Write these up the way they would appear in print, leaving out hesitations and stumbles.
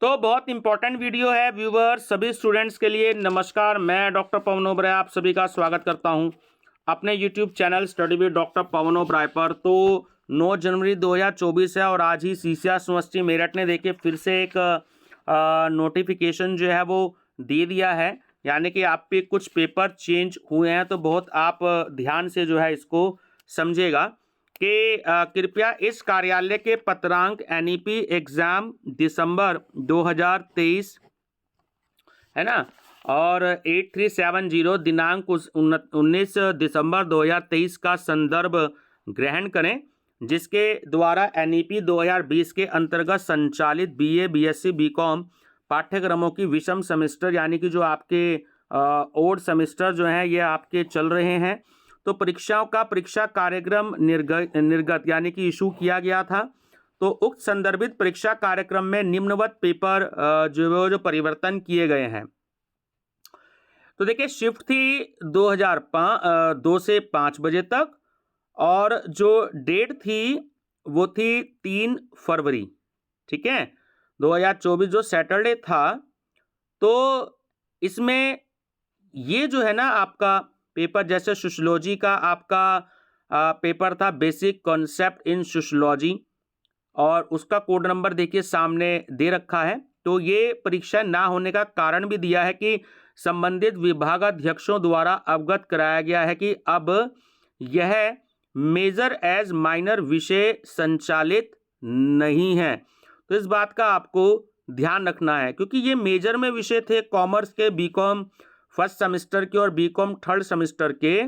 तो बहुत important video है व्यूवर्स, सभी स्टूडेंट्स के लिए नमस्कार। मैं डॉक्टर पवन ओबराय आप सभी का स्वागत करता हूं अपने YouTube channel study with doctor Pawan Oberoi पर। तो 9 जनवरी 2024 है और आज ही सीसीआर यूनिवर्सिटी मेरठ ने देखिए फिर से एक नोटिफिकेशन जो है वो दे दिया है, यानी कि आप पे कुछ पेपर चेंज हुए हैं। तो बहुत आप ध्यान से जो है इसको समझेगा कि कृपया इस कार्यालय के पत्रांक एनईपी एग्जाम दिसंबर 2023 है ना, और 8370 दिनांक 19 दिसंबर 2023 का संदर्भ ग्रहण करें, जिसके द्वारा एनईपी 2020 के अंतर्गत संचालित बीए, बीएससी, बीकॉम पाठ्यक्रमों की विषम सेमेस्टर यानी कि जो आपके ओड सेमेस्टर जो हैं ये आपके चल रहे हैं। तो परीक्षाओं का परीक्षा कार्यक्रम निर्गत यानी कि इशू किया गया था। तो उक्त संदर्भित परीक्षा कार्यक्रम में निम्नवत पेपर जो परिवर्तन किए गए हैं। तो देखिए शिफ्ट थी 2 से 5 बजे तक, और जो डेट थी वो थी 3 फरवरी, ठीक है, 2024 जो सैटरडे था। तो इसमें ये जो है ना आपका पेपर, जैसे सोशियोलॉजी का आपका पेपर था बेसिक कॉन्सेप्ट इन सोशियोलॉजी, और उसका कोड नंबर देखिए सामने दे रखा है। तो ये परीक्षा ना होने का कारण भी दिया है कि संबंधित विभागाध्यक्षों द्वारा अवगत कराया गया है कि अब यह मेजर एज माइनर विषय संचालित नहीं है। तो इस बात का आपको ध्यान रखना है, क्योंकि ये मेजर में विषय थे कॉमर्स के, बीकॉम फर्स्ट सेमेस्टर के और बीकॉम थर्ड सेमेस्टर के।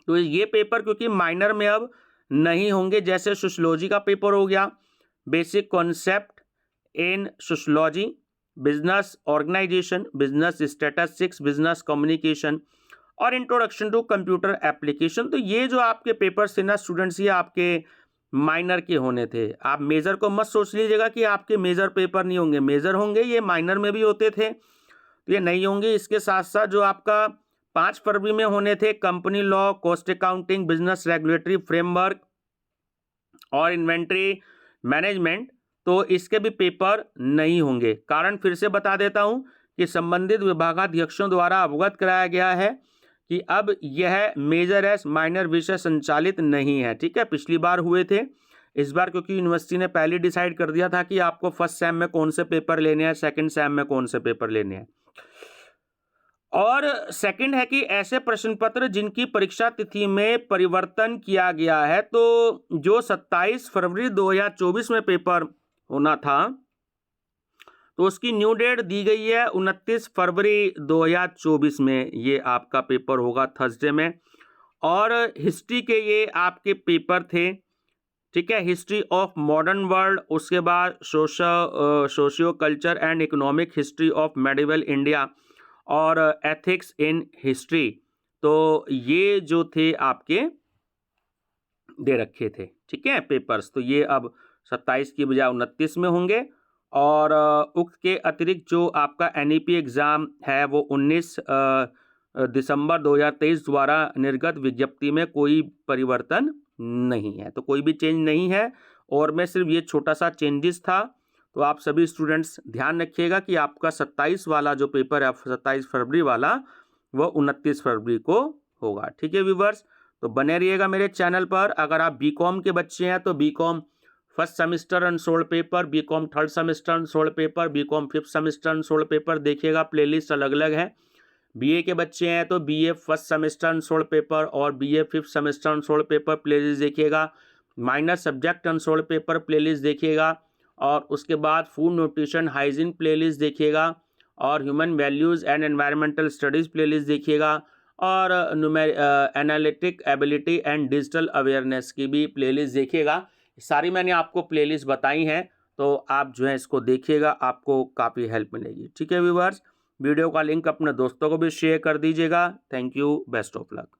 तो ये पेपर क्योंकि माइनर में अब नहीं होंगे, जैसे सोशियोलॉजी का पेपर हो गया basic concept in sociology, business organisation, business statistics, business communication और इंट्रोडक्शन टू कंप्यूटर एप्लीकेशन। तो ये जो आपके पेपर्स थे ना स्टूडेंट्स, ये आपके माइनर के होने थे। आप मेजर को मत सोच लीजिएगा कि आपके मेजर पेपर नहीं होंगे, मेजर होंगे, ये माइनर में भी होते थे, तो ये नहीं होंगे। इसके साथ साथ जो आपका 5 फरवरी में होने थे company law, cost accounting, business regulatory framework और इन्वेंट्री मैनेजमेंट, तो इसके भी पेपर नहीं होंगे। कारण फिर से बता देता हूं कि संबंधित विभागाध्यक्षों द्वारा अवगत कराया गया है कि अब यह मेजर एस माइनर विषय संचालित नहीं है, ठीक है। पिछली बार हुए थे, इस बार क्योंकि यूनिवर्सिटी ने पहले डिसाइड कर दिया था कि आपको फर्स्ट सेम में कौन से पेपर लेने हैं, सेकंड सेम में कौन से पेपर लेने हैं। और सेकंड है कि ऐसे प्रश्न पत्र जिनकी परीक्षा तिथि में परिवर्तन किया गया है। तो जो 27 फरवरी 2024 में पेपर होना था, तो उसकी न्यू डेट दी गई है 29 फरवरी 2024 में, ये आपका पेपर होगा थर्सडे में। और हिस्ट्री के ये आपके पेपर थे, ठीक है, हिस्ट्री ऑफ मॉडर्न वर्ल्ड, उसके बाद socio culture and economic history of medieval India और एथिक्स इन हिस्ट्री। तो ये जो थे आपके दे रखे थे, ठीक है, पेपर्स। तो ये अब 27 की बजाय 29 में होंगे। और उक्त के अतिरिक्त जो आपका एनईपी एग्ज़ाम है वो 19 दिसंबर 2023 द्वारा निर्गत विज्ञप्ति में कोई परिवर्तन नहीं है, तो कोई भी चेंज नहीं है। और मैं सिर्फ ये छोटा सा चेंजेस था, तो आप सभी स्टूडेंट्स ध्यान रखिएगा कि आपका 27 वाला जो पेपर है 27 फरवरी वाला, वो 29 फरवरी को होगा, ठीक है व्यूवर्स। तो बने रहिएगा मेरे चैनल पर। अगर आप बीकॉम के बच्चे हैं तो BCom first semester unsolved paper, BCom third semester unsolved paper, BCom fifth semester unsolved paper देखिएगा, प्लेलिस्ट अलग अलग है। बीए के बच्चे हैं तो BA first semester unsolved paper और BA fifth semester unsolved paper playlist देखिएगा। Minor subject unsolved paper playlist देखिएगा, और उसके बाद फूड न्यूट्रिशन हाइजीन प्लेलिस्ट देखिएगा, और human values and environmental studies playlist देखिएगा, और analytic ability and digital awareness की भी प्लेलिस्ट देखिएगा। सारी मैंने आपको प्लेलिस्ट बताई हैं, तो आप जो है इसको देखिएगा, आपको काफ़ी हेल्प मिलेगी, ठीक है व्यूअर्स। वीडियो का लिंक अपने दोस्तों को भी शेयर कर दीजिएगा। Thank you, best of luck.